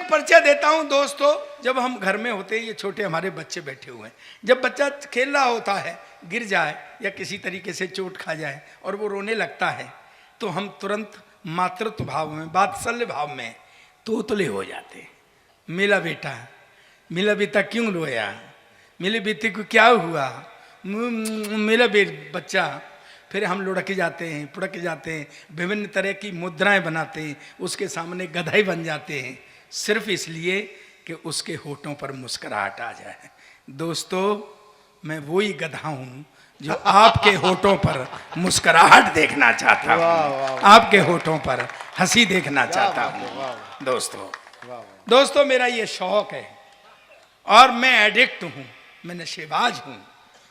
परिचय देता हूं दोस्तों। जब हम घर में होते हैं, ये छोटे हमारे बच्चे बैठे हुए हैं, जब बच्चा खेल रहा होता है, गिर जाए या किसी तरीके से चोट खा जाए और वो रोने लगता है, तो हम तुरंत मातृत्व भाव में, वात्सल्य भाव में तोतले हो जाते हैं। मेरा बेटा क्यों रोया, मेरे बेटे को क्या हुआ, मेरा बच्चा। फिर हम लुढ़क जाते हैं, पुढ़क जाते हैं, विभिन्न तरह की मुद्राएं बनाते हैं, उसके सामने गधाई बन जाते हैं, सिर्फ इसलिए कि उसके होठों पर मुस्कुराहट आ जाए। दोस्तों, मैं वही गधा हूं जो आपके होठों पर मुस्कुराहट देखना चाहता हूं, आपके होठों पर हंसी देखना चाहता हूं। दोस्तों, मेरा ये शौक है और मैं एडिक्ट हूं, मैं नशेबाज हूं।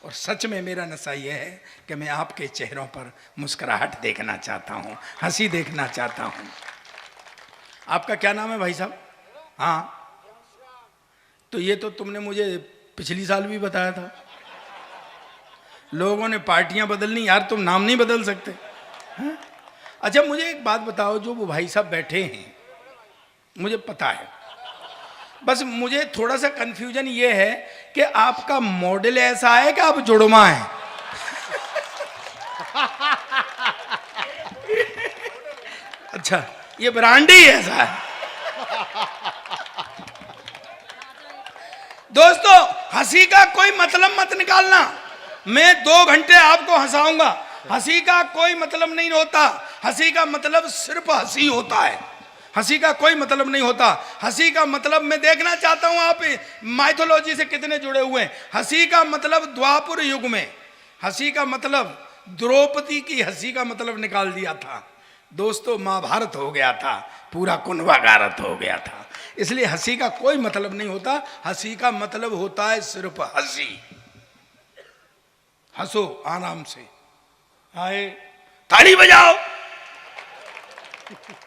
और सच में मेरा नशा यह है कि मैं आपके चेहरों पर मुस्कुराहट देखना चाहता हूं, हंसी देखना चाहता हूं। आपका क्या नाम है भाई साहब? हाँ, तो ये तो तुमने मुझे पिछली साल भी बताया था। लोगों ने पार्टियां बदलनी, यार तुम नाम नहीं बदल सकते हैं? अच्छा, मुझे एक बात बताओ, जो वो भाई साहब बैठे हैं, मुझे पता है, बस मुझे थोड़ा सा कंफ्यूजन ये है कि आपका मॉडल ऐसा है कि आप जुड़वा हैं? अच्छा, ये ब्रांड ही ऐसा है। दोस्तों, हंसी का कोई मतलब मत निकालना। मैं 2 घंटे आपको हंसाऊंगा, हंसी का कोई मतलब नहीं होता। हंसी का मतलब सिर्फ हंसी होता है, हंसी का कोई मतलब नहीं होता। हंसी का मतलब, मैं देखना चाहता हूं आप माइथोलॉजी से कितने जुड़े हुए हैं। हंसी का मतलब द्वापर युग में, हंसी का मतलब द्रौपदी की हंसी का मतलब निकाल दिया था। दोस्तों, महाभारत हो गया था, पूरा कुनवागारत हो गया था। इसलिए हंसी का कोई मतलब नहीं होता। हंसी का मतलब होता है सिर्फ हंसी। हंसो आराम से, आए ताली बजाओ।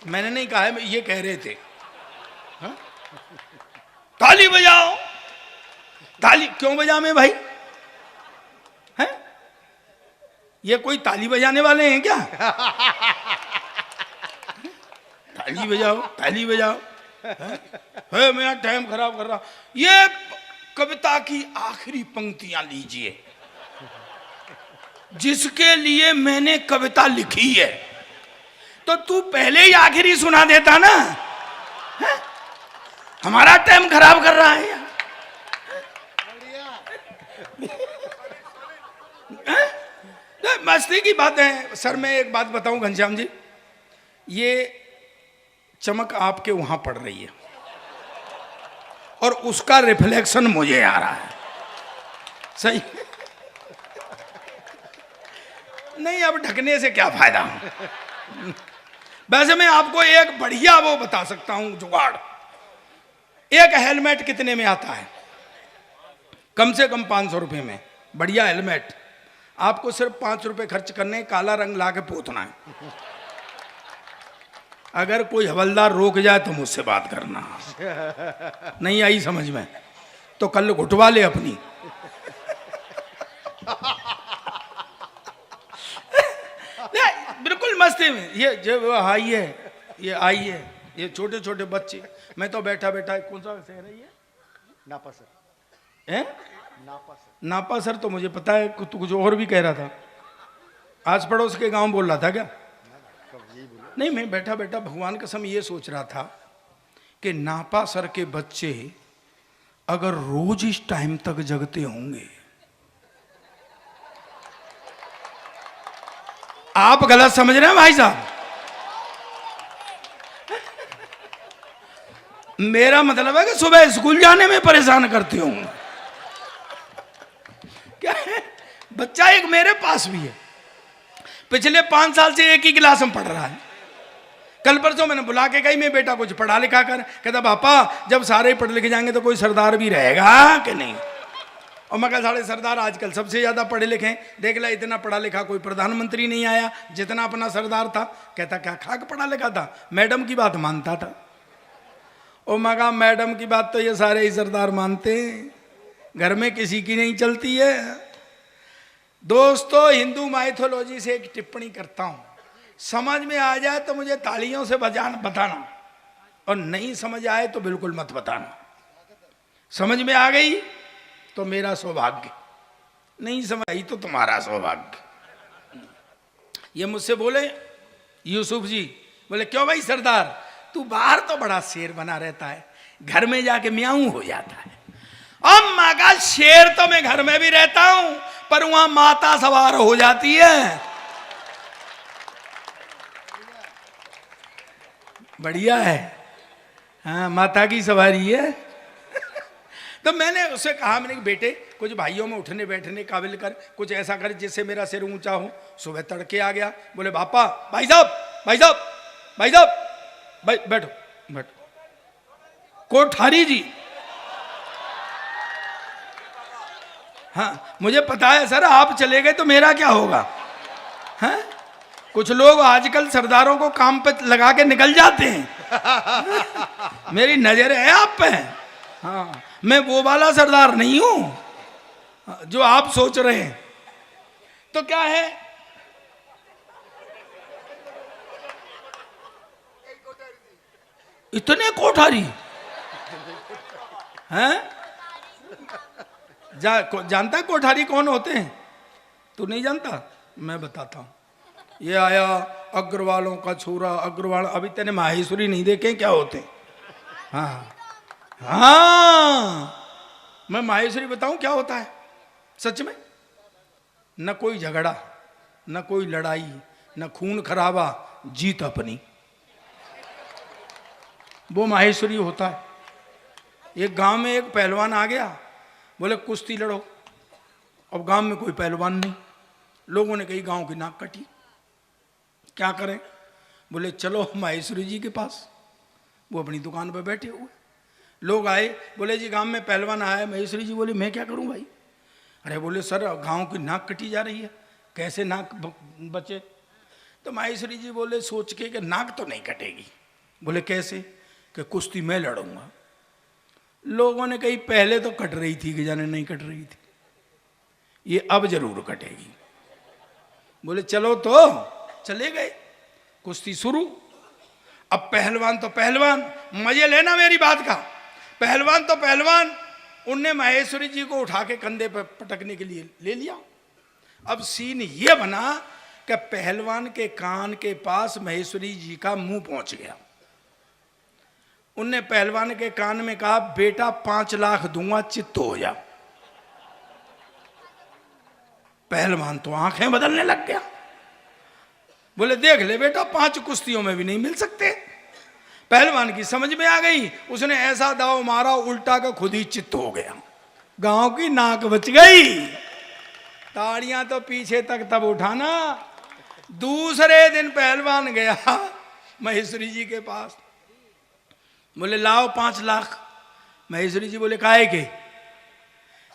मैंने नहीं कहा है, ये कह रहे थे। हा? ताली बजाओ। ताली क्यों बजावे भाई? हैं? ये कोई ताली बजाने वाले हैं क्या? ताली बजाओ, ताली बजाओ। है मैं टाइम खराब कर रहा। ये कविता की आखिरी पंक्तियां लीजिए, जिसके लिए मैंने कविता लिखी है। तो तू पहले ही आखिरी सुना देता ना, है? हमारा टाइम खराब कर रहा है यार। मस्ती की बात है सर। मैं एक बात बताऊं घनश्याम जी, ये चमक आपके वहां पड़ रही है और उसका रिफ्लेक्शन मुझे आ रहा है। सही नहीं, अब ढकने से क्या फायदा। वैसे मैं आपको एक बढ़िया वो बता सकता हूं जुगाड़। एक हेलमेट कितने में आता है? कम से कम 500 रुपए में बढ़िया हेलमेट। आपको सिर्फ 5 रुपए खर्च करने, काला रंग ला के पोतना है। अगर कोई हवलदार रोक जाए तो मुझसे बात करना। नहीं आई समझ में तो कल घुटवा ले अपनी। बिल्कुल मस्ती में। ये जो आई है, ये आई है, ये छोटे छोटे बच्चे। मैं तो बैठा बैठा, कौन सा शहर है ये? नापा सर। हैं? नापा सर। नापा सर तो मुझे पता है, तू कुछ और भी कह रहा था। आस पड़ोस के गांव बोल रहा था क्या? नहीं, मैं बैठा बैठा भगवान कसम ये सोच रहा था कि नापा सर के बच्चे अगर रोज इस टाइम तक जगते होंगे। आप गलत समझ रहे हैं भाई साहब। मेरा मतलब है कि सुबह स्कूल जाने में परेशान करते होंगे। क्या है? बच्चा एक मेरे पास भी है, पिछले 5 साल से एक ही क्लास में पढ़ रहा है। कल परसों मैंने बुला के कही, मैं बेटा कुछ पढ़ा लिखा कर। कहता पापा जब सारे पढ़ लिखे जाएंगे तो कोई सरदार भी रहेगा कि नहीं? और मैं कहा सारे सरदार आजकल सबसे ज्यादा पढ़े लिखे, देख ला इतना पढ़ा लिखा कोई प्रधानमंत्री नहीं आया जितना अपना सरदार था। कहता क्या खाक पढ़ा लिखा था, मैडम की बात मानता था। और मैं कहा मैडम की बात तो ये सारे ही सरदार मानते हैं, घर में किसी की नहीं चलती है। दोस्तों, हिंदू माइथोलॉजी से एक टिप्पणी करता हूं, समझ में आ जाए तो मुझे तालियों से बताना और नहीं समझ आए तो बिल्कुल मत बताना। समझ में आ गई तो मेरा सौभाग्य, नहीं समझ आई तो तुम्हारा सौभाग्य। ये मुझसे बोले यूसुफ जी, बोले क्यों भाई सरदार, तू बाहर तो बड़ा शेर बना रहता है, घर में जाके म्याऊं हो जाता है। अब माँ का शेर तो मैं घर में भी रहता हूं, पर वहां माता सवार हो जाती है। बढ़िया है, हाँ माता की सवारी है। तो मैंने उससे कहा, मैंने कि बेटे कुछ भाइयों में उठने बैठने काबिल कर, कुछ ऐसा कर जिससे मेरा सिर ऊंचा हो। सुबह तड़के आ गया, बोले पापा, भाई साहब भाई साहब भाई साहब, भाई बैठो बैठो। कोठारी जी, हाँ मुझे पता है सर, आप चले गए तो मेरा क्या होगा। हैं कुछ लोग आजकल सरदारों को काम पे लगा के निकल जाते हैं। मेरी नजर है आप पे। हाँ मैं वो वाला सरदार नहीं हूं जो आप सोच रहे हैं। तो क्या है, इतने कोठारी हैं? जानता है कोठारी कौन होते हैं? तू नहीं जानता? मैं बताता हूं। ये आया अग्रवालों का छोरा, अग्रवाल। अभी तेने माहेश्वरी नहीं देखे क्या होते हैं? हाँ हाँ, मैं माहेश्वरी बताऊं क्या होता है सच में। न कोई झगड़ा, न कोई लड़ाई, न खून खराबा, जीत अपनी, वो माहेश्वरी होता है। एक गांव में एक पहलवान आ गया, बोले कुश्ती लड़ो। अब गांव में कोई पहलवान नहीं, लोगों ने कही गांव की नाक कटी, क्या करें? बोले चलो माहेश्वरी जी के पास। वो अपनी दुकान पर बैठे हुए, लोग आए, बोले जी गांव में पहलवान आया है। माहेश्वरी जी बोले मैं क्या करूं भाई? अरे बोले सर गांव की नाक कटी जा रही है, कैसे नाक बचे? तो माहेश्वरी जी बोले सोच के कि नाक तो नहीं कटेगी। बोले कैसे? कि कुश्ती मैं लड़ूंगा। लोगों ने कही पहले तो कट रही थी कि जाने नहीं कट रही थी, ये अब जरूर कटेगी। बोले चलो, तो चले गए, कुश्ती शुरू। अब पहलवान तो पहलवान, मजे लेना मेरी बात का, पहलवान तो पहलवान, उनने माहेश्वरी जी को उठा के कंधे पर पटकने के लिए ले लिया। अब सीन ये बना कि पहलवान के कान के पास माहेश्वरी जी का मुंह पहुंच गया। उनने पहलवान के कान में कहा बेटा 5 लाख दूंगा, चित्त हो जा। पहलवान तो आंखें बदलने लग गया, बोले देख ले बेटा 5 कुश्तियों में भी नहीं मिल सकते। पहलवान की समझ में आ गई, उसने ऐसा दाव मारा उल्टा का खुद ही चित्त हो गया, गांव की नाक बच गई। ताड़ियां तो पीछे तक तब उठाना। दूसरे दिन पहलवान गया माहेश्वरी जी के पास, बोले लाओ 5 लाख। माहेश्वरी जी बोले काहे के?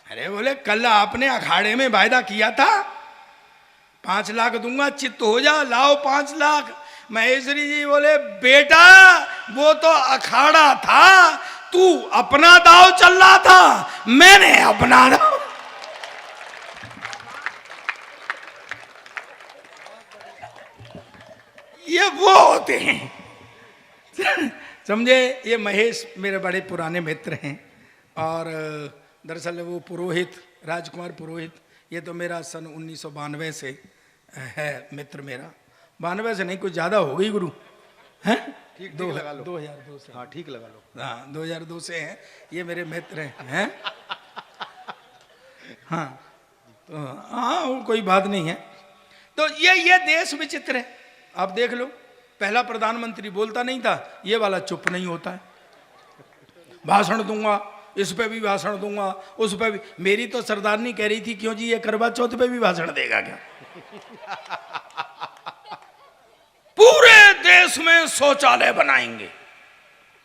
अरे बोले कल आपने अखाड़े में वायदा किया था 5 लाख दूंगा, चित्त हो जा, लाओ 5 लाख। माहेश्वरी जी बोले बेटा वो तो अखाड़ा था, तू अपना दाव चल रहा था, मैंने अपना दाव। ये वो होते हैं समझे। ये महेश मेरे बड़े पुराने मित्र हैं, और दरअसल वो पुरोहित, राजकुमार पुरोहित, ये तो मेरा सन 1992 से है मित्र मेरा। 92 से नहीं, कुछ ज़्यादा हो गई गुरु, हैं? ठीक लगा लो, 2002 से। हाँ ठीक लगा लो, हाँ 2002 से हैं ये मेरे मित्र हैं। हाँ तो हाँ वो कोई बात नहीं है। तो ये देश विचित्र है, आप देख लो। पहला प्रधानमंत्री बोलता नहीं था, ये वाला चुप नहीं होता है, भाषण दूंगा, इस पे भी भाषण दूंगा, उस पे भी। मेरी तो सरदारनी कह रही थी क्यों जी ये करवा चौथ पे भी भाषण देगा क्या? पूरे देश में शौचालय बनाएंगे,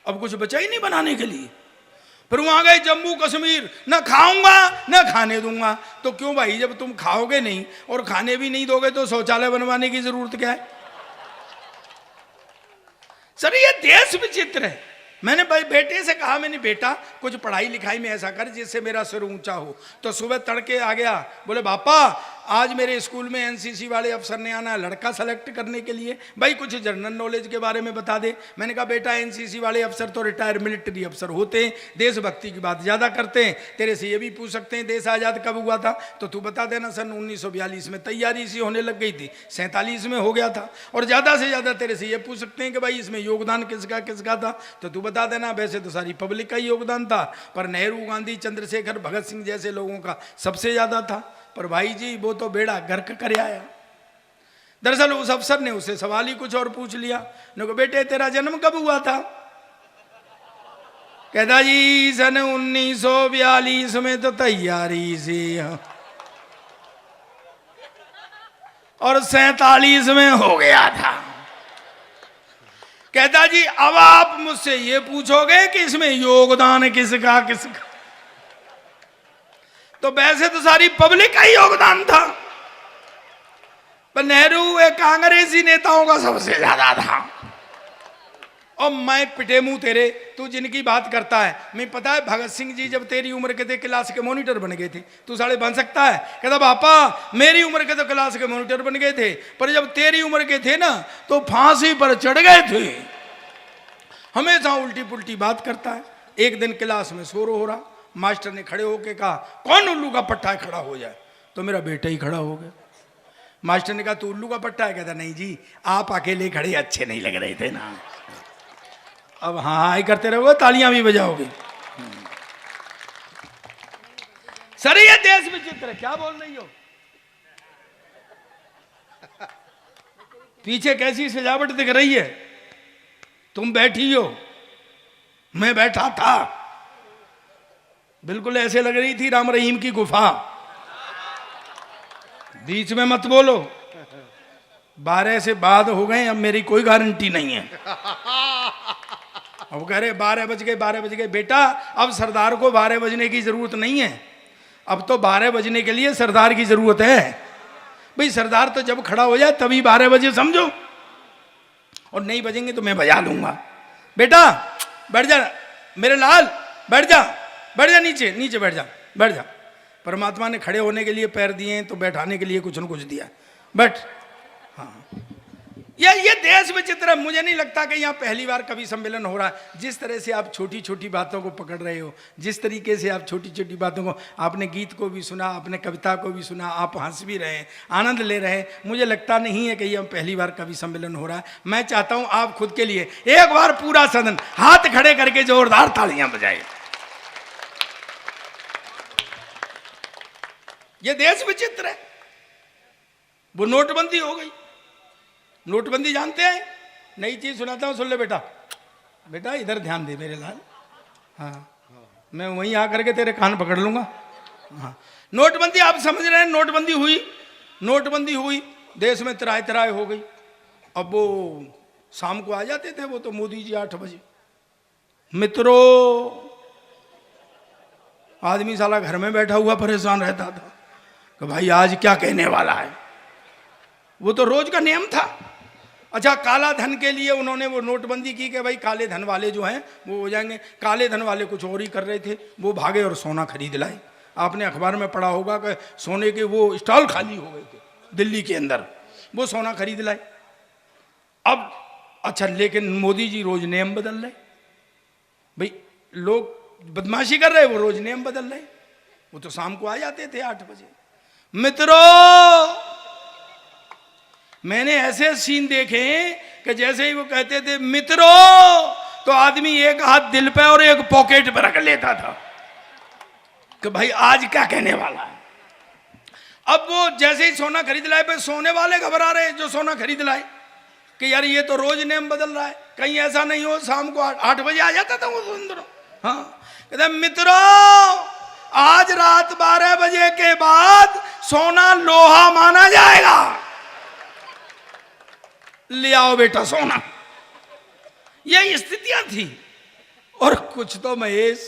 अब कुछ बचा ही नहीं बनाने के लिए। फिर वहां गए जम्मू कश्मीर, न खाऊंगा न खाने दूंगा। तो क्यों भाई, जब तुम खाओगे नहीं और खाने भी नहीं दोगे तो शौचालय बनवाने की जरूरत क्या है? सर ये देश विचित्र है। मैंने भाई बेटे से कहा, मैंने बेटा कुछ पढ़ाई लिखाई में ऐसा कर जिससे मेरा सिर ऊंचा हो। तो सुबह तड़के आ गया, बोले पापा आज मेरे स्कूल में एनसीसी वाले अफसर ने आना है लड़का सेलेक्ट करने के लिए, भाई कुछ जनरल नॉलेज के बारे में बता दे। मैंने कहा बेटा एनसीसी वाले अफसर तो रिटायर मिलिट्री अफसर होते हैं, देशभक्ति की बात ज़्यादा करते हैं, तेरे से ये भी पूछ सकते हैं देश आज़ाद कब हुआ था, तो तू बता देना सन 1942 में तैयारी सी होने लग गई थी, 47 में हो गया था। और ज़्यादा से ज़्यादा तेरे से ये पूछ सकते हैं कि भाई इसमें योगदान किसका किसका था, तो तू बता देना वैसे तो सारी पब्लिक का ही योगदान था, पर नेहरू गांधी चंद्रशेखर भगत सिंह जैसे लोगों का सबसे ज़्यादा था। पर भाई जी वो तो बेड़ा गर्क कर आया। दरअसल उस अफसर ने उससे सवाल ही कुछ और पूछ लिया। ने कहा बेटे तेरा जन्म कब हुआ था? कहता जी सन 1942 में तो तैयारी सी और 47 में हो गया था। कहता जी अब आप मुझसे ये पूछोगे कि इसमें योगदान किसका किसका, तो वैसे तो सारी पब्लिक का ही योगदान था, पर नेहरू एक कांग्रेसी नेताओं का सबसे ज्यादा था। और मैं पिटे मुंह तेरे, तू जिनकी बात करता है, मैं पता है भगत सिंह जी जब तेरी उम्र के थे क्लास के मॉनिटर बन गए थे, तू साले बन सकता है? कहता पापा मेरी उम्र के तो क्लास के मॉनिटर बन गए थे, पर जब तेरी उम्र के थे ना तो फांसी पर चढ़ गए थे। हमेशा उल्टी पुल्टी बात करता है। एक दिन क्लास में शोर हो रहा, मास्टर ने खड़े होके कहा कौन उल्लू का पट्टा है खड़ा हो जाए, तो मेरा बेटा ही खड़ा हो गया। मास्टर ने कहा तू उल्लू का पट्टा है? कहता नहीं जी आप अकेले खड़े अच्छे नहीं लग रहे थे ना। अब हाँ ही करते रहोगे, तालियां भी बजाओगे। सर ये देश विचित्र, क्या बोल रही हो? पीछे कैसी सजावट दिख रही है? तुम बैठी हो, मैं बैठा था, बिल्कुल ऐसे लग रही थी राम रहीम की गुफा। बीच में मत बोलो, 12 से बाद हो गए, अब मेरी कोई गारंटी नहीं है। अब कह रहे 12 बज गए 12 बज गए। बेटा अब सरदार को 12 बजने की जरूरत नहीं है, अब तो 12 बजने के लिए सरदार की जरूरत है। भाई सरदार तो जब खड़ा हो जाए तभी 12 बजे समझो, और नहीं बजेंगे तो मैं बजा लूंगा। बेटा बैठ जा मेरे लाल, बैठ जा बैठ जा, नीचे नीचे बैठ जा बैठ जा। परमात्मा ने खड़े होने के लिए पैर दिए हैं तो बैठाने के लिए कुछ न कुछ दिया, बैठ। हाँ ये देश विचित्र। मुझे नहीं लगता कि यहाँ पहली बार कवि सम्मेलन हो रहा है। जिस तरह से आप छोटी छोटी बातों को पकड़ रहे हो, जिस तरीके से आप छोटी छोटी बातों को, आपने गीत को भी सुना, आपने कविता को भी सुना, आप हंस भी रहे हैं, आनंद ले रहे हैं। मुझे लगता नहीं है कि यहाँ पहली बार कवि सम्मेलन हो रहा है। मैं चाहता हूँ आप खुद के लिए एक बार पूरा सदन हाथ खड़े करके जोरदार तालियां बजाए। ये देश विचित्र है। वो नोटबंदी हो गई। नोटबंदी जानते हैं? नई चीज सुनाता हूं, सुन ले बेटा। बेटा इधर ध्यान दे मेरे लाल। हाँ मैं वहीं आकर के तेरे कान पकड़ लूंगा। हाँ नोटबंदी आप समझ रहे हैं? नोटबंदी हुई, नोटबंदी हुई, देश में तराय तराय हो गई। अब वो शाम को आ जाते थे वो तो मोदी जी 8 बजे। मित्रों आदमी साला घर में बैठा हुआ परेशान रहता था कि भाई आज क्या कहने वाला है। वो तो रोज का नियम था। अच्छा काला धन के लिए उन्होंने वो नोटबंदी की कि भाई काले धन वाले जो हैं वो हो जाएंगे। काले धन वाले कुछ और ही कर रहे थे, वो भागे और सोना खरीद लाए। आपने अखबार में पढ़ा होगा कि सोने के वो स्टॉल खाली हो गए थे दिल्ली के अंदर, वो सोना खरीद लाए। अब अच्छा लेकिन मोदी जी रोज नियम बदल रहे। भाई लोग बदमाशी कर रहे, वो रोज नियम बदल रहे। वो तो शाम को आ जाते थे 8 बजे। मित्रों मैंने ऐसे सीन देखे कि जैसे ही वो कहते थे मित्रों तो आदमी एक हाथ दिल पे और एक पॉकेट पे रख लेता था कि भाई आज क्या कहने वाला है। अब वो जैसे ही सोना खरीद लाए पे सोने वाले घबरा रहे जो सोना खरीद लाए कि यार ये तो रोज नियम बदल रहा है, कहीं ऐसा नहीं हो शाम को 8 बजे आ जाता था वो सुंदर। हाँ कहते मित्रों आज रात 12 बजे के बाद सोना लोहा माना जाएगा, ले आओ बेटा सोना। ये स्थितियां थी। और कुछ तो महेश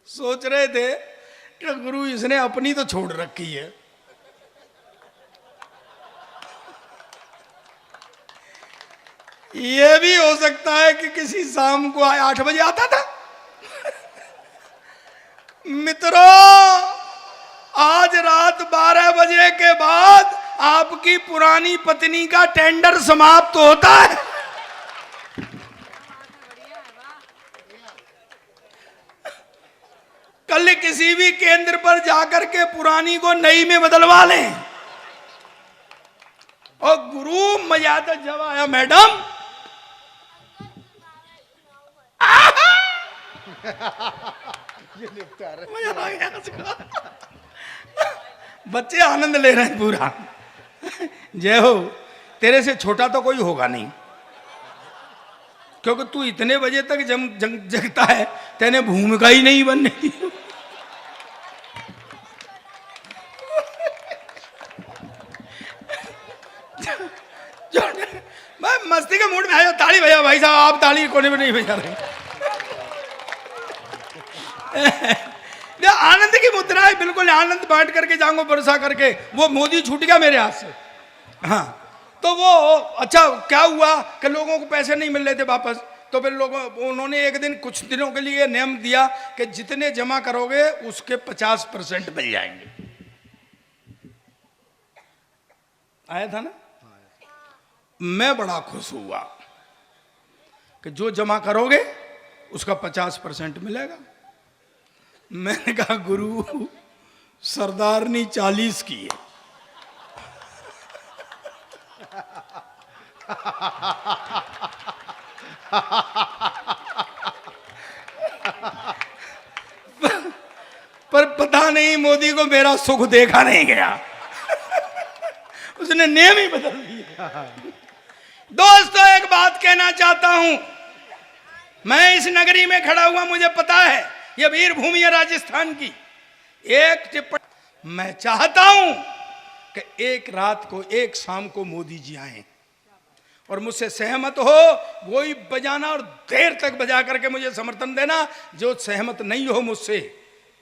सोच रहे थे कि गुरु इसने अपनी तो छोड़ रखी है, ये भी हो सकता है कि किसी शाम को 8 बजे आता था। मित्रों, आज रात 12 बजे के बाद आपकी पुरानी पत्नी का टेंडर समाप्त होता है। कल किसी भी केंद्र पर जाकर के पुरानी को नई में बदलवा लें। और गुरु मजा तो जब आया मैडम, ये निपटारा मजा आ गया उसको। बच्चे आनंद ले रहे हैं पूरा। जय हो, तेरे से छोटा तो कोई होगा नहीं, क्योंकि तू इतने बजे तक जगता है, तेने भूमिका ही नहीं बनने दी। मैं मस्ती के मूड में आया, ताली भैया भाई साहब, आप ताली कोने में नहीं बजा रहे। आनंद की मुद्रा है, बिल्कुल आनंद बांट करके जाऊंगा बरसा करके। वो मोदी छूट गया मेरे हाथ से। हाँ, तो वो अच्छा क्या हुआ कि लोगों को पैसे नहीं मिल रहे थे वापस, तो फिर उन्होंने एक दिन कुछ दिनों के लिए नियम दिया कि जितने जमा करोगे उसके 50% मिल जाएंगे। आया था ना? मैं बड़ा खुश हुआ कि जो जमा करोगे उसका 50% मिलेगा। मैंने कहा गुरु, सरदारनी 40 की है। पर पता नहीं मोदी को मेरा सुख देखा नहीं गया। उसने नेम ही बदल दिया। दोस्तों, एक बात कहना चाहता हूं। मैं इस नगरी में खड़ा हुआ, मुझे पता है यह वीर भूमि है राजस्थान की। एक टिप्पणी मैं चाहता हूं कि एक रात को, एक शाम को मोदी जी आए और मुझसे सहमत हो, वही बजाना और देर तक बजा करके मुझे समर्थन देना। जो सहमत नहीं हो मुझसे,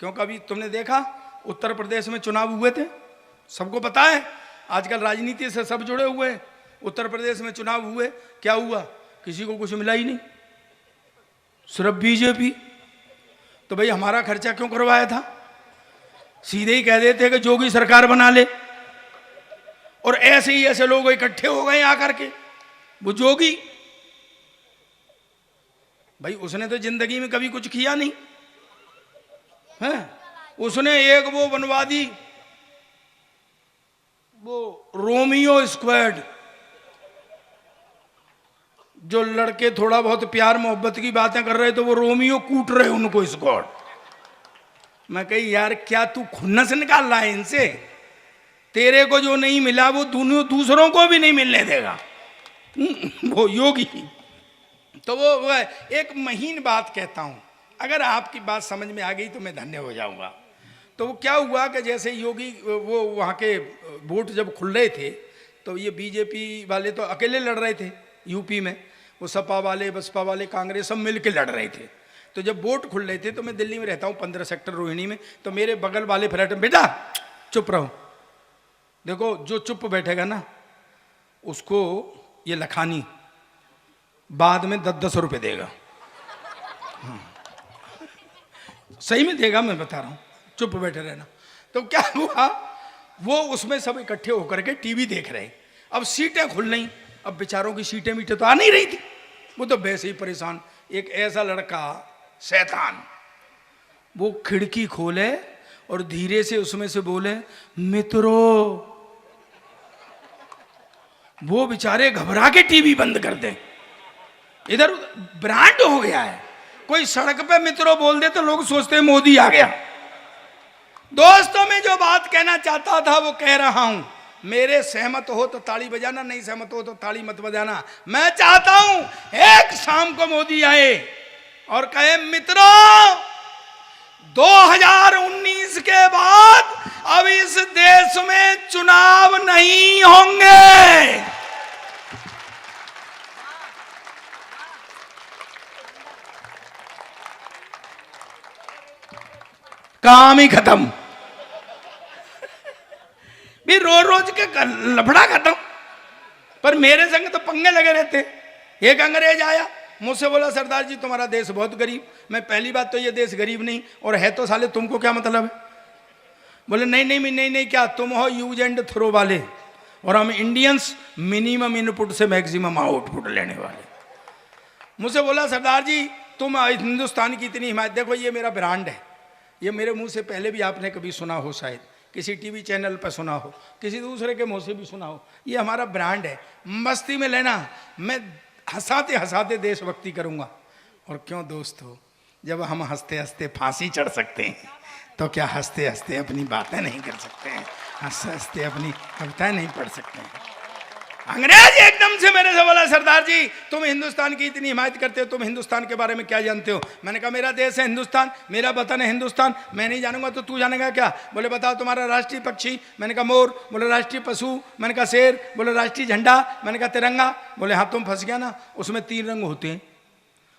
क्योंकि अभी तुमने देखा उत्तर प्रदेश में चुनाव हुए थे, सबको पता है, आजकल राजनीति से सब जुड़े हुए हैं। उत्तर प्रदेश में चुनाव हुए, क्या हुआ? किसी को कुछ मिला ही नहीं, सिर्फ बीजेपी। तो भाई हमारा खर्चा क्यों करवाया था? सीधे ही कह देते कि जोगी सरकार बना ले। और ऐसे ही ऐसे लोग इकट्ठे हो गए आकर के, वो जोगी भाई, उसने तो जिंदगी में कभी कुछ किया नहीं है। उसने एक वो बनवा दी, वो रोमियो स्क्वाड, जो लड़के थोड़ा बहुत प्यार मोहब्बत की बातें कर रहे तो वो रोमियो कूट रहे उनको स्क्वाड। मैं कही यार क्या तू खुन्नस निकाल रहा है इनसे? तेरे को जो नहीं मिला वो दूसरों को भी नहीं मिलने देगा। वो योगी। तो वो एक महीन बात कहता हूं, अगर आपकी बात समझ में आ गई तो मैं धन्य हो जाऊंगा। तो वो क्या हुआ कि जैसे योगी वो वहाँ के वोट जब खुल रहे थे, तो ये बीजेपी वाले तो अकेले लड़ रहे थे यूपी में, वो सपा वाले, बसपा वाले, कांग्रेस सब मिल के लड़ रहे थे। तो जब वोट खुल रहे थे, तो मैं दिल्ली में रहता हूँ 15 सेक्टर रोहिणी में, तो मेरे बगल वाले फ्लैट में, बेटा चुप रहो, देखो जो चुप बैठेगा ना उसको ये लखानी बाद में 10-10 रुपये देगा। सही में देगा, मैं बता रहा हूँ, चुप बैठे रहना। तो क्या हुआ, वो उसमें सब इकट्ठे होकर के टीवी देख रहे। अब सीटें खुल नहीं, अब बेचारों की सीटें मीटें तो आ नहीं रही थी, वो तो वैसे ही परेशान। एक ऐसा लड़का शैतान, वो खिड़की खोले और धीरे से उसमें से बोले, मित्रों। वो बेचारे घबरा के टीवी बंद कर दे। इधर ब्रांड हो गया है, कोई सड़क पे मित्रों बोल दे तो लोग सोचते हैं मोदी आ गया। दोस्तों, मैं जो बात कहना चाहता था वो कह रहा हूं। मेरे सहमत हो तो ताली बजाना, नहीं सहमत हो तो ताली मत बजाना। मैं चाहता हूं एक शाम को मोदी आए और कहे, मित्रों 2019 के बाद अब इस देश में चुनाव नहीं होंगे। काम ही खत्म, भी रोज रोज के लफड़ा खत्म। पर मेरे संग तो पंगे लगे रहते, एक अंग्रेज आया मुझसे बोला सरदार जी तुम्हारा देश बहुत गरीब। मैं पहली बात तो ये देश गरीब नहीं और है तो साले तुमको क्या मतलब है। बोले नहीं नहीं नहीं नहीं क्या तुम हो यूज एंड थ्रो वाले और हम इंडियंस मिनिमम इनपुट से मैक्सिमम आउटपुट लेने वाले। मुझसे बोला सरदार जी तुम हिंदुस्तान की इतनी हिमायत, देखो ये मेरा ब्रांड है, ये मेरे मुंह से पहले भी आपने कभी सुना हो, शायद किसी टीवी चैनल पर सुना हो, किसी दूसरे के मुंह से भी सुना हो, ये हमारा ब्रांड है। मस्ती में लेना, मैं हंसाते हंसाते देशभक्ति करूंगा। और क्यों दोस्त हो, जब हम हंसते हंसते फांसी चढ़ सकते हैं तो क्या हंसते हंसते अपनी बातें नहीं कर सकते हैं, हंसते हंसते अपनी कविताएं नहीं पढ़ सकते हैं। अंग्रेज एकदम से मेरे से बोला सरदार जी तुम हिंदुस्तान की इतनी हिमायत करते हो, तुम हिंदुस्तान के बारे में क्या जानते हो। मैंने कहा मेरा देश है हिंदुस्तान, मेरा वतन है हिंदुस्तान, मैं नहीं जानूंगा तो तू जानेगा क्या। बोले बताओ तुम्हारा राष्ट्रीय पक्षी। मैंने कहा मोर। बोले राष्ट्रीय पशु। मैंने कहा शेर। बोले राष्ट्रीय झंडा। मैंने कहा तिरंगा। बोले हाँ तुम फंस गया ना, उसमें 3 रंग होते हैं,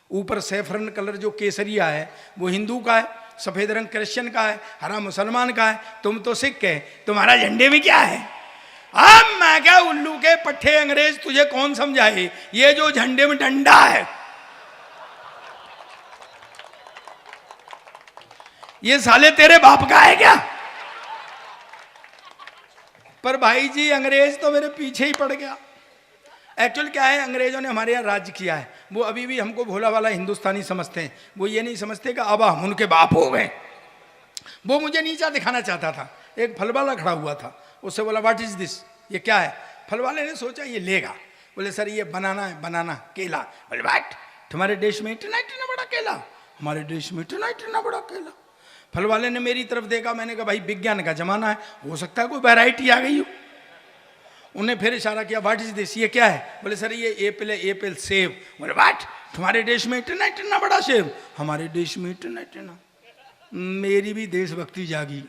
ऊपर सैफरन कलर जो केसरिया है वो हिंदू का है, सफेद रंग क्रिश्चियन का है, हरा मुसलमान का है, तुम तो सिख है, तुम्हारा झंडे में क्या है। अब मैं क्या उल्लू के पट्टे अंग्रेज तुझे कौन समझाए, ये जो झंडे में डंडा है ये साले तेरे बाप का है क्या। पर भाई जी अंग्रेज तो मेरे पीछे ही पड़ गया। एक्चुअल क्या है, अंग्रेजों ने हमारे यहाँ राज्य किया है, वो अभी भी हमको भोला वाला हिंदुस्तानी समझते हैं। वो ये नहीं समझते कि अब हम उनके बाप हो गए। वो मुझे नीचा दिखाना चाहता था। एक फल वाला खड़ा हुआ था, उससे बोला व्हाट इज दिस, ये क्या है। फल वाले ने सोचा ये लेगा। बोले सर ये बनाना है, बनाना केला। बोले व्हाट, तुम्हारे देश में इतना इतना बड़ा केला, हमारे देश में इतना इतना बड़ा केला। फल वाले ने मेरी तरफ देखा, मैंने कहा भाई विज्ञान का जमाना है, हो सकता है कोई वैरायटी आ गई हो। उन्हें फिर इशारा किया व्हाट इज दिस, ये क्या है। बोले सर ये एप्पल है, एप्पल। सेब। बोले व्हाट, तुम्हारे देश में इतना इतना बड़ा सेब, हमारे देश में इतना इतना। मेरी भी देशभक्ति जागी,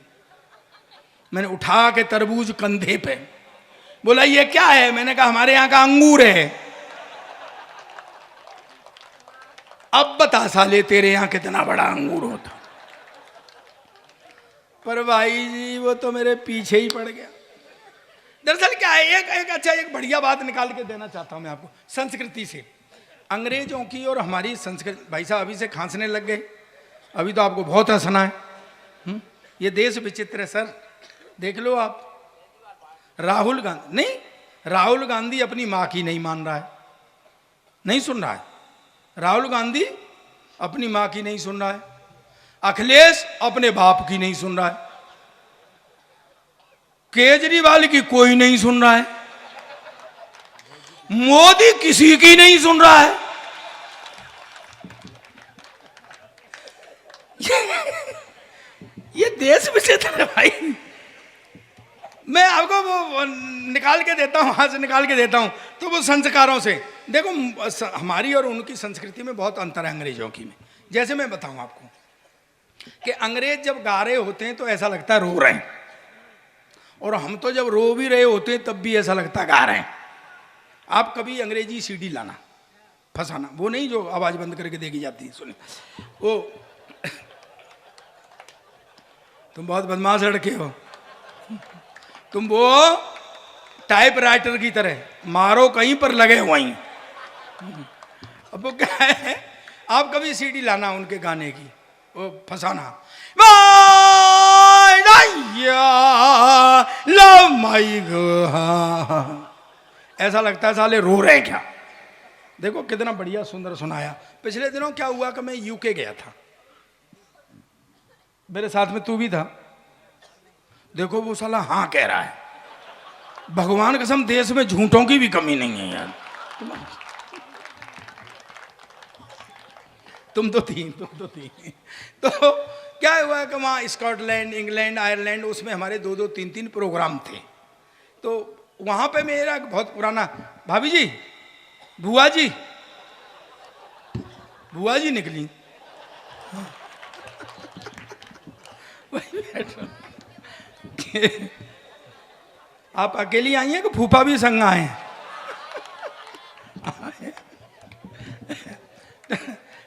मैंने उठा के तरबूज कंधे पे। बोला ये क्या है। मैंने कहा हमारे यहाँ का अंगूर है। अब बता साले तेरे यहाँ कितना बड़ा अंगूर होता। पर भाई जी वो तो मेरे पीछे ही पड़ गया। दरअसल क्या है, एक बढ़िया बात निकाल के देना चाहता हूं मैं आपको संस्कृति से। अंग्रेजों की और हमारी संस्कृति, भाई साहब अभी से खांसने लग गए, अभी तो आपको बहुत हंसना है। ये देश विचित्र है सर, देख लो आप। राहुल गांधी नहीं, राहुल गांधी अपनी माँ की नहीं मान रहा है, नहीं सुन रहा है। राहुल गांधी अपनी माँ की नहीं सुन रहा है, अखिलेश अपने बाप की नहीं सुन रहा है, केजरीवाल की कोई नहीं सुन रहा है, मोदी किसी की नहीं सुन रहा है। ये देश विचित्र है भाई। मैं आपको वो निकाल के देता हूं, हाथ से निकाल के देता हूं। तो वो संस्कारों से देखो, हमारी और उनकी संस्कृति में बहुत अंतर है अंग्रेजों की में। जैसे मैं बताऊं आपको कि अंग्रेज जब गा रहे होते हैं तो ऐसा लगता है रो रहे हैं, और हम तो जब रो भी रहे होते हैं तब भी ऐसा लगता है गा रहे हैं। आप कभी अंग्रेजी सीडी लाना, फंसाना, वो नहीं जो आवाज बंद करके देखी जाती है, सुने वो। तुम बहुत बदमाश लड़के हो, तुम वो टाइप राइटर की तरह मारो कहीं पर लगे वहीं। अब वो क्या है, आप कभी सीडी लाना उनके गाने की, वो फंसाना, ऐसा लगता है साले रो रहे क्या। देखो कितना बढ़िया सुंदर सुनाया। पिछले दिनों क्या हुआ कि मैं यूके गया था, मेरे साथ में तू भी था। देखो वो साला हाँ कह रहा है, भगवान कसम देश में झूठों की भी कमी नहीं है यार। तुम तो थी। तो क्या हुआ कि वहाँ स्कॉटलैंड, इंग्लैंड, आयरलैंड, उसमें हमारे 2-2, 3-3 प्रोग्राम थे। तो वहाँ पे मेरा बहुत पुराना भाभी जी, बुआ जी निकली। आप अकेली आई हैं कि फूफा भी संग आए हैं?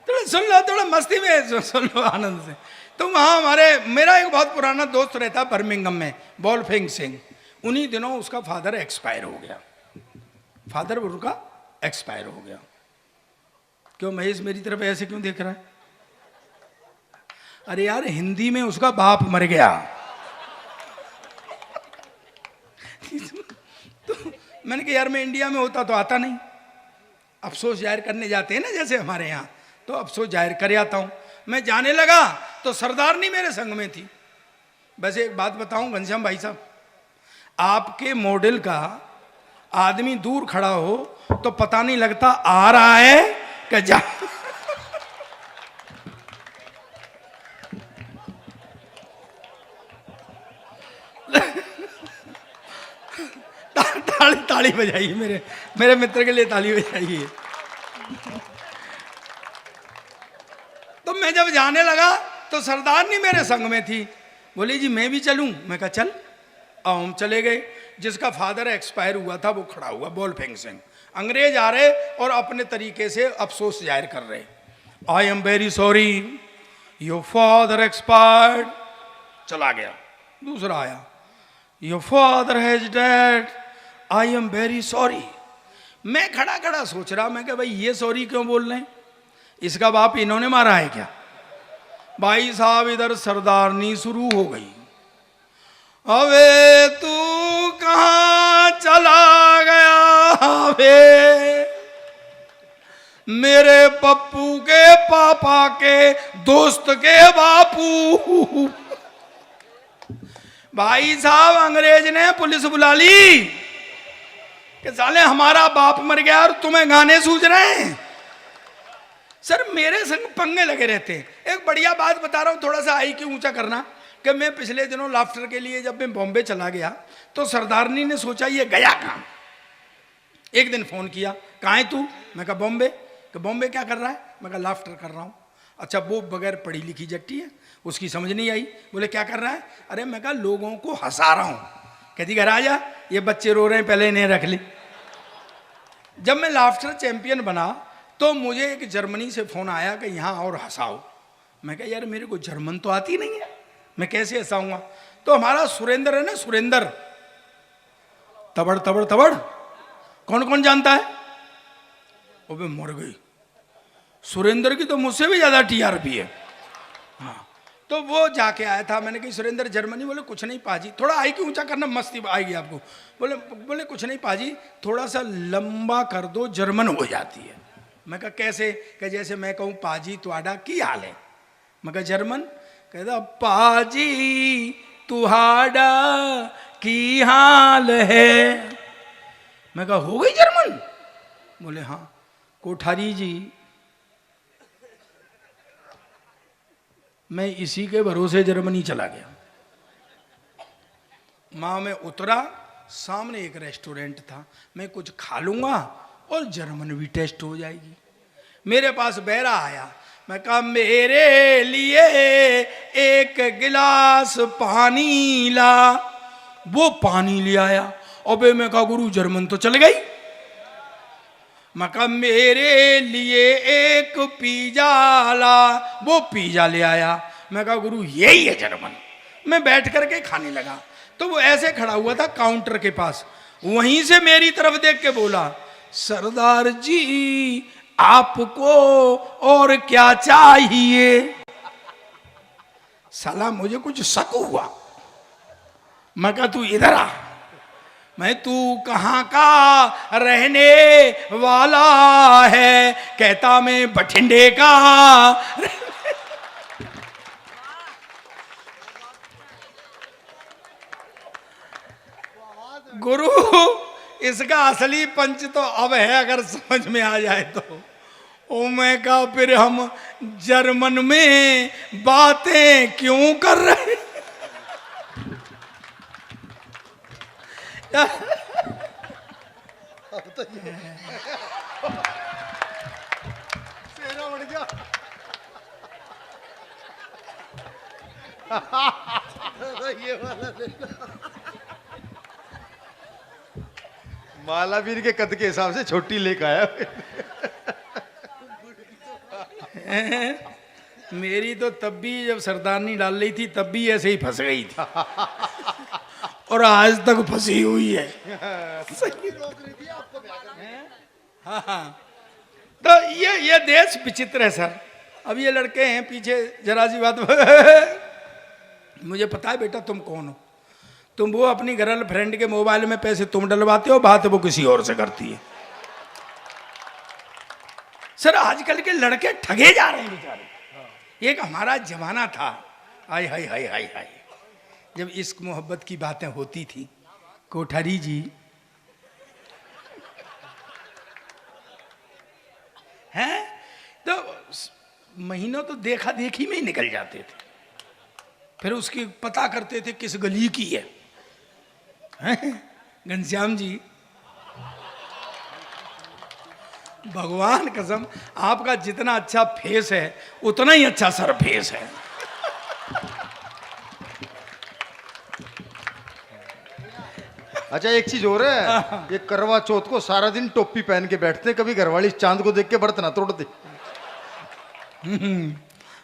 थोड़ा सुन लो, थोड़ा मस्ती में सुन लो, आनंद से। तो वहाँ मेरा एक बहुत पुराना दोस्त रहता बर्मिंघम में, बॉलफिंग सिंह। उन्हीं दिनों उसका फादर एक्सपायर हो गया, फादर उनका एक्सपायर हो गया। क्यों महेश मेरी तरफ ऐसे क्यों देख रहा है? अरे यार हिंदी में उसका बाप मर गया। तो मैंने कहा यार मैं इंडिया में होता तो आता नहीं, अफसोस जाहिर करने जाते हैं ना जैसे हमारे यहाँ, तो अफसोस जाहिर कर आता हूँ। मैं जाने लगा तो सरदारनी मेरे संग में थी। वैसे एक बात बताऊं घनश्याम भाई साहब, आपके मॉडल का आदमी दूर खड़ा हो तो पता नहीं लगता आ रहा है कि जा। ताली ताली बजाइए मेरे मित्र के लिए, ताली बजाइए। तो मैं जब जाने लगा तो सरदारनी मेरे संग में थी, बोली जी मैं भी चलूं। मैं कहा चल। और हम चले गए। जिसका फादर एक्सपायर हुआ था वो खड़ा हुआ बॉल फेंक सिंह। अंग्रेज आ रहे और अपने तरीके से अफसोस जाहिर कर रहे, I am very sorry your father expired. चला गया। दूसरा आया, your father has dead, I am very sorry. मैं खड़ा खड़ा सोच रहा, मैं क्या भाई ये सॉरी क्यों बोल रहे हैं, इसका बाप इन्होंने मारा है क्या? भाई साहब इधर सरदारनी शुरू हो गई, अबे तू कहां चला गया बे, मेरे पप्पू के पापा के दोस्त के बापू। भाई साहब अंग्रेज ने पुलिस बुला ली कि साले हमारा बाप मर गया और तुम्हें गाने सूझ रहे हैं। सर मेरे संग पंगे लगे रहते हैं। एक बढ़िया बात बता रहा हूं, थोड़ा सा आई क्यों ऊंचा करना, कि मैं पिछले दिनों लाफ्टर के लिए जब मैं बॉम्बे चला गया तो सरदारनी ने सोचा ये गया कहां। एक दिन फोन किया, कहाँ है तू? मैं कहा बॉम्बे। कि बॉम्बे क्या कर रहा है? मैं कहा लाफ्टर कर रहा हूँ। अच्छा वो बगैर पढ़ी लिखी जट्टी है, उसकी समझ नहीं आई। बोले क्या कर रहा है? अरे मैं कहा लोगों को हंसा रहा हूँ। कहती घर आ जा, ये बच्चे रो रहे हैं पहले इन्हें रख ले। जब मैं लाफ्टर चैंपियन बना तो मुझे एक जर्मनी से फोन आया कि यहाँ और हंसाओ। मैं कहा यार मेरे को जर्मन तो आती नहीं है, मैं कैसे हंसाऊंगा? तो हमारा सुरेंद्र है ना, सुरेंद्र, तबड़ तबड़ तबड़, कौन कौन जानता है? अबे मर गई, सुरेंद्र की तो मुझसे भी ज्यादा टीआरपी है। हाँ तो वो जाके आया था। मैंने कहा सुरेंद्र जर्मनी? बोले कुछ नहीं पाजी, थोड़ा आई क्यों ऊंचा करना, मस्ती आएगी आपको। बोले कुछ नहीं पाजी, थोड़ा सा लंबा कर दो जर्मन हो जाती है। मैं कहा कैसे? कि जैसे मैं कहूँ पाजी तुहाडा की हाल है। मैं कहा जर्मन? कहता पाजी तुहाडा की हाल है। मैं कहा हो गई जर्मन? बोले हाँ। कोठारी जी मैं इसी के भरोसे जर्मनी चला गया। माँ में उतरा, सामने एक रेस्टोरेंट था, मैं कुछ खा लूंगा और जर्मन भी टेस्ट हो जाएगी। मेरे पास बैरा आया, मैं कहा मेरे लिए एक गिलास पानी ला। वो पानी ले आया। अबे मैं कहा गुरु जर्मन तो चल गई। मैं कहा मेरे लिए एक पिज्जा ला। वो पिज्जा ले आया। मैं कहा गुरु यही है जर्मन। मैं बैठ करके खाने लगा तो वो ऐसे खड़ा हुआ था काउंटर के पास, वहीं से मेरी तरफ देख के बोला सरदार जी आपको और क्या चाहिए? साला मुझे कुछ शक हुआ। मैं कहा तू इधर आ। मैं तू कहाँ का रहने वाला है? कहता मैं बठिंडे का। गुरु इसका असली पंच तो अब है, अगर समझ में आ जाए तो। ओ मैं कहा फिर हम जर्मन में बातें क्यों कर रहे? सेना उड़ गया। ये वाला मालावीर के कद के हिसाब से छोटी लेकर आया। मेरी तो तब भी जब सरदारनी डाल रही थी तब भी ऐसे ही फंस गई थी और आज तक फंसी हुई है। सही रोक रही थी आपको। हाँ हाँ तो ये देश विचित्र है सर। अब ये लड़के हैं पीछे, जरा सी बात मुझे पता है बेटा तुम कौन हो, तुम वो अपनी गर्ल फ्रेंड के मोबाइल में पैसे तुम डलवाते हो, बात वो किसी और से करती है। सर आजकल के लड़के ठगे जा रहे हैं बेचारे। एक हमारा जमाना था, हाय हाय हाय हाय हाय, जब इश्क मोहब्बत की बातें होती थी, कोठारी जी हैं, तो महीनों तो देखा देखी में ही निकल जाते थे। फिर उसकी पता करते थे किस गली की है, घनश्याम जी भगवान कसम आपका जितना अच्छा फेस है उतना ही अच्छा सर फेस है। अच्छा एक चीज और है, ये करवा चौथ को सारा दिन टोपी पहन के बैठते, कभी घरवाली चांद को देख के बर्तन ना तोड़ते।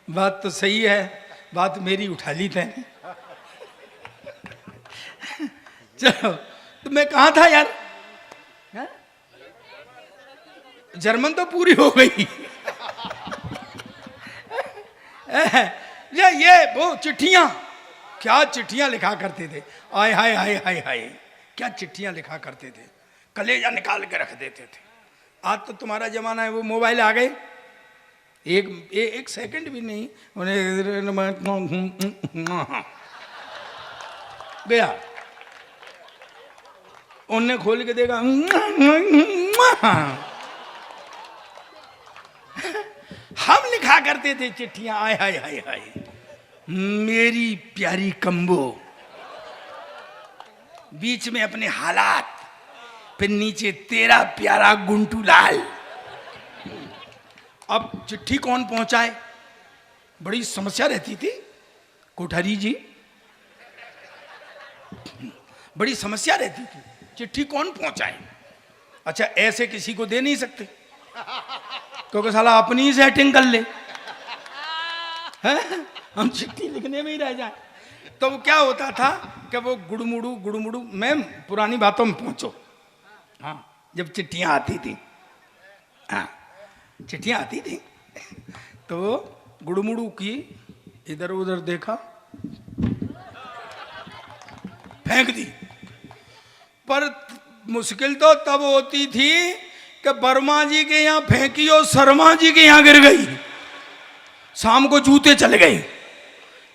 बात तो सही है, बात मेरी उठा ली तैने। चलो तो मैं कहाँ था यार, है? जर्मन तो पूरी हो गई। ये वो चिट्ठियां, क्या चिट्ठियां लिखा करते थे, आय हाय हाय हाय हाय, क्या चिट्ठियां लिखा करते थे, कलेजा निकाल के रख देते थे। आज तो तुम्हारा जमाना है, वो मोबाइल आ गए, एक सेकंड भी नहीं गया, उनने खोल के देखा, हम लिखा करते थे चिट्ठियां, आय हाय हाय हाय, मेरी प्यारी कम्बो, बीच में अपने हालात, फिर नीचे तेरा प्यारा गुंटू लाल। अब चिट्ठी कौन पहुंचाए, बड़ी समस्या रहती थी कोठारी जी, बड़ी समस्या रहती थी, चिट्ठी कौन पहुंचाए। अच्छा ऐसे किसी को दे नहीं सकते क्योंकि साला अपनी ही सेटिंग कर ले, हैं? हम चिट्ठी लिखने में ही रह जाए। तो वो क्या होता था कि वो गुड़मुड़ू, मैम पुरानी बातों में पहुंचो, हाँ जब चिट्ठियां आती थी, हाँ चिट्ठियां आती थी, तो गुड़मुड़ू की, इधर उधर देखा, फेंक दी। पर मुश्किल तो तब होती थी कि वर्मा जी के यहाँ फेंकी और शर्मा जी के यहाँ गिर गई, शाम को जूते चले गए,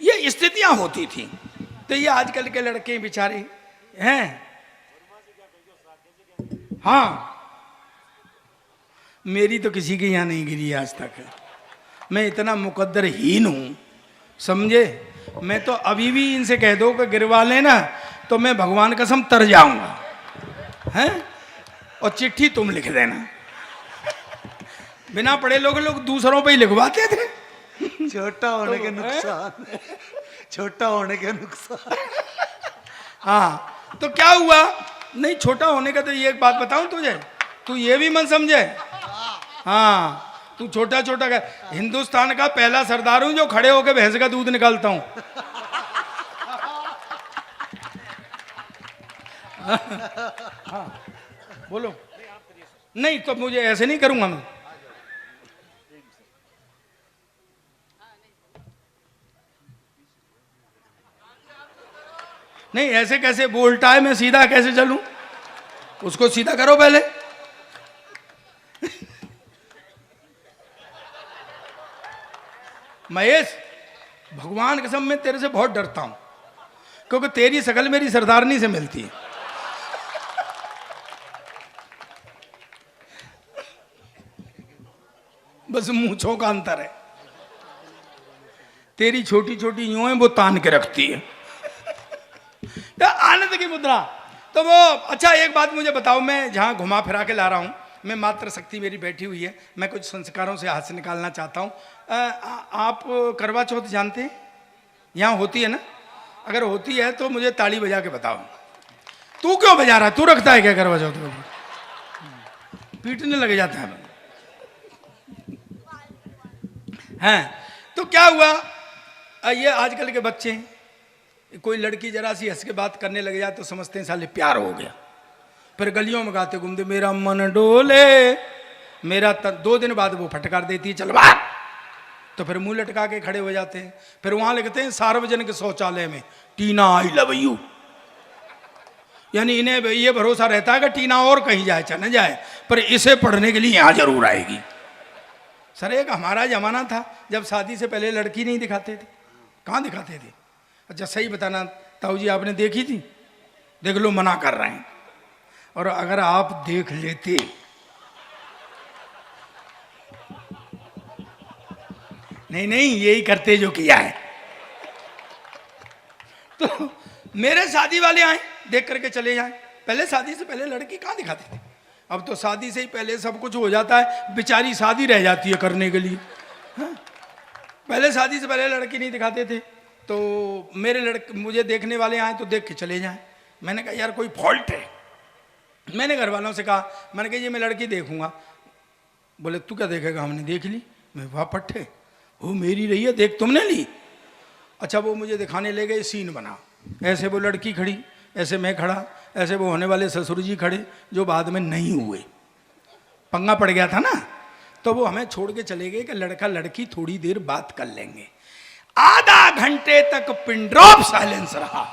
ये स्थितियां होती थी। तो ये आजकल के लड़के बेचारे हैं, हाँ मेरी तो किसी के यहाँ नहीं गिरी आज तक, मैं इतना मुकद्दरहीन हूं समझे। मैं तो अभी भी इनसे कह दो कि गिरवा लेना तो मैं भगवान कसम तर जाऊंगा, हैं? और चिट्ठी तुम लिख देना। बिना पढ़े लोग दूसरों पे ही लिखवाते थे। छोटा होने के नुकसान, छोटा होने के नुकसान। हाँ तो क्या हुआ, नहीं छोटा होने का तो ये एक बात बताऊं तुझे, तू ये भी मन समझे, हाँ तू छोटा छोटा का, हिंदुस्तान का पहला सरदार हूं जो खड़े होकर भैंस का दूध निकालता हूं। हाँ बोलो, नहीं तो मुझे ऐसे नहीं करूंगा मैं। नहीं ऐसे कैसे बोलता है, मैं सीधा कैसे चलूं, उसको सीधा करो पहले। महेश भगवान कसम मैं तेरे से बहुत डरता हूं क्योंकि तेरी शकल मेरी सरदारनी से मिलती है। बस मूंछों का अंतर है, तेरी छोटी छोटी यूं है, वो तान के रखती है। तो आनंद की मुद्रा। तो वो अच्छा एक बात मुझे बताओ, मैं जहां घुमा फिरा के ला रहा हूं, मैं मातृ शक्ति मेरी बैठी हुई है, मैं कुछ संस्कारों से हाथ से निकालना चाहता हूं। आप करवा चौथ जानते हैं, यहाँ होती है ना, अगर होती है तो मुझे ताली बजा के बताओ। तू क्यों बजा रहा है, तू रखता है क्या करवा चौथ को, पीटने लग जाता है। हैं तो क्या हुआ, ये आजकल के बच्चे हैं, कोई लड़की जरा सी हंस के बात करने लग जाए तो समझते हैं साले प्यार हो गया, फिर गलियों में गाते घूमते मेरा मन डोले 2 दिन बाद वो फटकार देती है, चल बाहर। तो फिर मुंह लटका के खड़े हो जाते हैं। फिर वहां लिखते हैं सार्वजनिक शौचालय में टीना आई लव यू। यानी इन्हें ये भरोसा रहता है कि टीना और कहीं जाए चाहे न जाए, पर इसे पढ़ने के लिए यहां जरूर आएगी। सर एक हमारा जमाना था जब शादी से पहले लड़की नहीं दिखाते थे। कहाँ दिखाते थे? अच्छा सही बताना ताऊ जी, आपने देखी थी? देख लो, मना कर रहे हैं। और अगर आप देख लेते, नहीं यही करते जो किया है। तो मेरे शादी वाले आए, देख करके चले जाए। पहले शादी से पहले लड़की कहाँ दिखाते थे? अब तो शादी से ही पहले सब कुछ हो जाता है, बेचारी शादी रह जाती है करने के लिए। हाँ? पहले शादी से पहले लड़की नहीं दिखाते थे। तो मेरे लड़के मुझे देखने वाले आए तो देख के चले जाएं। मैंने कहा यार कोई फॉल्ट है? मैंने घर वालों से कहा, मैंने कहा ये मैं लड़की देखूंगा। बोले तू क्या देखेगा? हमने देख ली। मैं वाह पट्टे, वो मेरी रही है, देख तुमने ली? अच्छा वो मुझे दिखाने ले गए, सीन बना। ऐसे वो लड़की खड़ी, ऐसे मैं खड़ा, ऐसे वो होने वाले ससुर जी खड़े, जो बाद में नहीं हुए। पंगा पड़ गया था ना। तो वो हमें छोड़ के चले गए कि लड़का लड़की थोड़ी देर बात कर लेंगे। आधा घंटे तक पिन ड्रॉप साइलेंस रहा,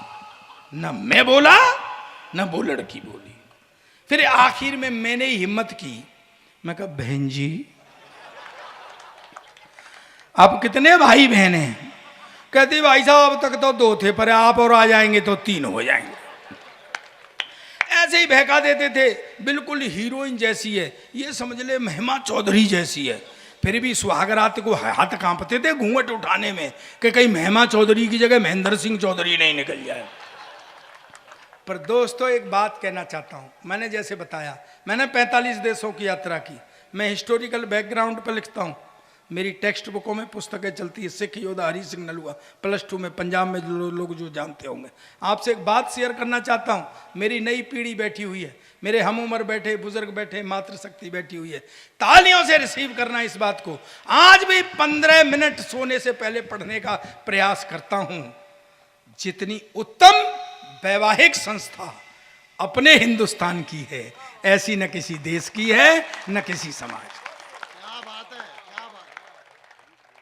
न मैं बोला न वो लड़की बोली। फिर आखिर में मैंने ही हिम्मत की, मैं कहा बहन जी आप कितने भाई बहन हैं? कहती भाई साहब अब तक तो 2 थे, पर आप और आ जाएंगे तो 3 हो जाएंगे। ऐसे ही बहका देते थे। बिल्कुल हीरोइन जैसी है, ये समझ ले महिमा चौधरी जैसी है। फिर भी सुहागरात को हाथ कांपते थे घूंघट उठाने में कि कहीं महिमा चौधरी की जगह महेंद्र सिंह चौधरी नहीं निकल जाए। पर दोस्तों एक बात कहना चाहता हूं। मैंने जैसे बताया, मैंने 45 देशों की यात्रा की। मैं हिस्टोरिकल बैकग्राउंड पर लिखता हूं। मेरी टेक्स्ट बुकों में पुस्तकें चलती है। सिख योद्धा हरी सिंह नलुआ +2 में, पंजाब में लोग जो जानते होंगे। आपसे एक बात शेयर करना चाहता हूं। मेरी नई पीढ़ी बैठी हुई है, मेरे हम उम्र बैठे बुजुर्ग बैठे, मातृशक्ति बैठी हुई है। तालियों से रिसीव करना इस बात को। आज भी 15 मिनट सोने से पहले पढ़ने का प्रयास करता हूं। जितनी उत्तम वैवाहिक संस्था अपने हिंदुस्तान की है, ऐसी न किसी देश की है न किसी समाज की।